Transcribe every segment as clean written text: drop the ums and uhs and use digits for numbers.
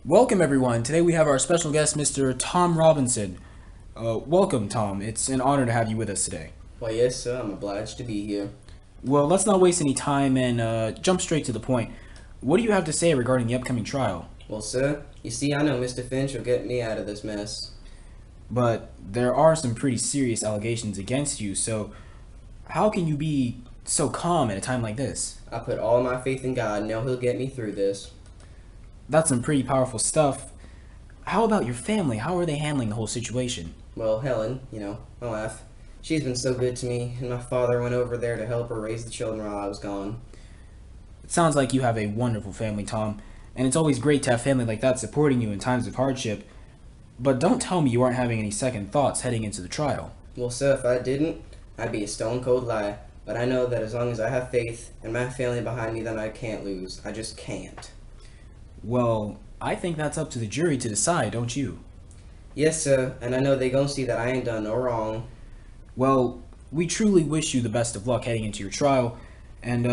Welcome, everyone. Today we have our special guest, Mr. Tom Robinson. Welcome, Tom. It's an honor to have you with us today. Why, yes, sir, I'm obliged to be here. Well, let's not waste any time and jump straight to the point. What do you have to say regarding the upcoming trial? Well, sir, you see, I know Mr. Finch will get me out of this mess. But there are some pretty serious allegations against you, so how can you be so calm at a time like this? I put all my faith in God, and know He'll get me through this. That's some pretty powerful stuff. How about your family? How are they handling the whole situation? Well, Helen, my wife, she's been so good to me, and my father went over there to help her raise the children while I was gone. It sounds like you have a wonderful family, Tom, and it's always great to have family like that supporting you in times of hardship. But don't tell me you aren't having any second thoughts heading into the trial. Well, sir, if I didn't, I'd be a stone-cold lie. But I know that as long as I have faith and my family behind me, then I can't lose. I just can't. Well, I think that's up to the jury to decide, don't you? Yes, sir, and I know they gonna see that I ain't done no wrong. Well, we truly wish you the best of luck heading into your trial, and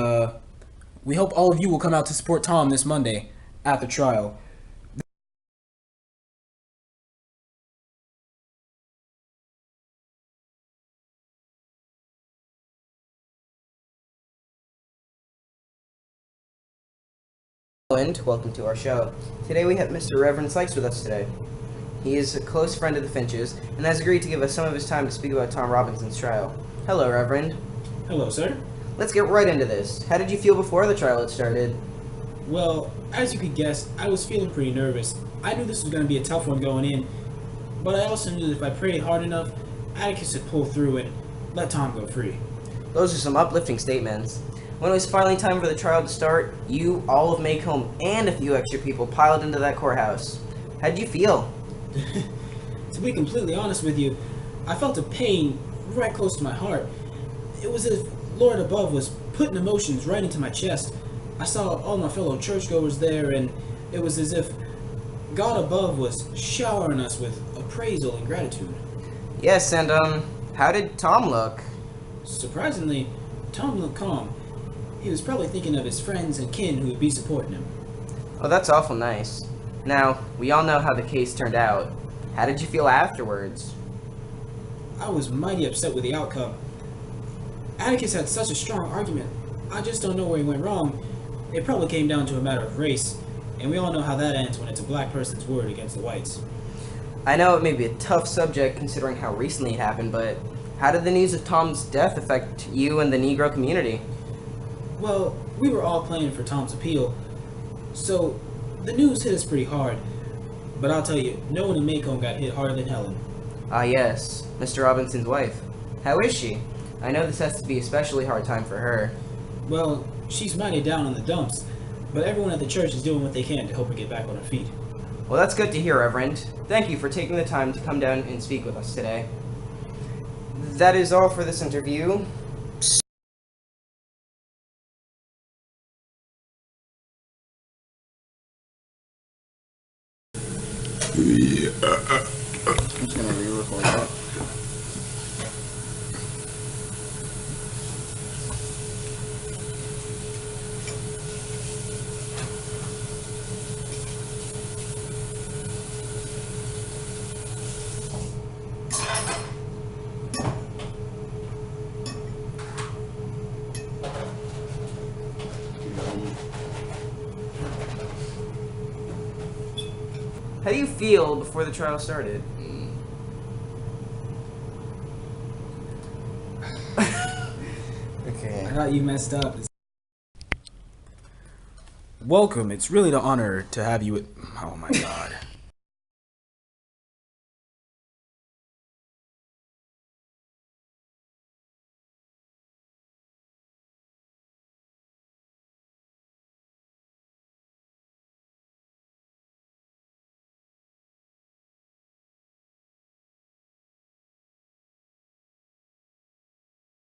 we hope all of you will come out to support Tom this Monday at the trial. And welcome to our show. Today we have Mr. Reverend Sykes with us today. He is a close friend of the Finches and has agreed to give us some of his time to speak about Tom Robinson's trial. Hello, Reverend. Hello, sir. Let's get right into this. How did you feel before the trial had started? Well, as you could guess, I was feeling pretty nervous. I knew this was going to be a tough one going in, but I also knew that if I prayed hard enough, Atticus would pull through and let Tom go free. Those are some uplifting statements. When it was finally time for the trial to start, you, all of Maycomb, and a few extra people piled into that courthouse. How'd you feel? To be completely honest with you, I felt a pain right close to my heart. It was as if Lord above was putting emotions right into my chest. I saw all my fellow churchgoers there, and it was as if God above was showering us with appraisal and gratitude. Yes, and, how did Tom look? Surprisingly, Tom looked calm. He was probably thinking of his friends and kin who would be supporting him. Oh, that's awful nice. Now, we all know how the case turned out. How did you feel afterwards? I was mighty upset with the outcome. Atticus had such a strong argument. I just don't know where he went wrong. It probably came down to a matter of race, and we all know how that ends when it's a black person's word against the whites. I know it may be a tough subject considering how recently it happened, but how did the news of Tom's death affect you and the Negro community? Well, we were all playing for Tom's appeal, so the news hit us pretty hard. But I'll tell you, no one in Maycomb got hit harder than Helen. Ah yes, Mr. Robinson's wife. How is she? I know this has to be a especially hard time for her. Well, she's mighty down on the dumps, but everyone at the church is doing what they can to help her get back on her feet. Well, that's good to hear, Reverend. Thank you for taking the time to come down and speak with us today. That is all for this interview. I'm just gonna re-record that. How do you feel before the trial started? Okay. I thought you messed up. Welcome. It's really an honor to have you. Oh my God.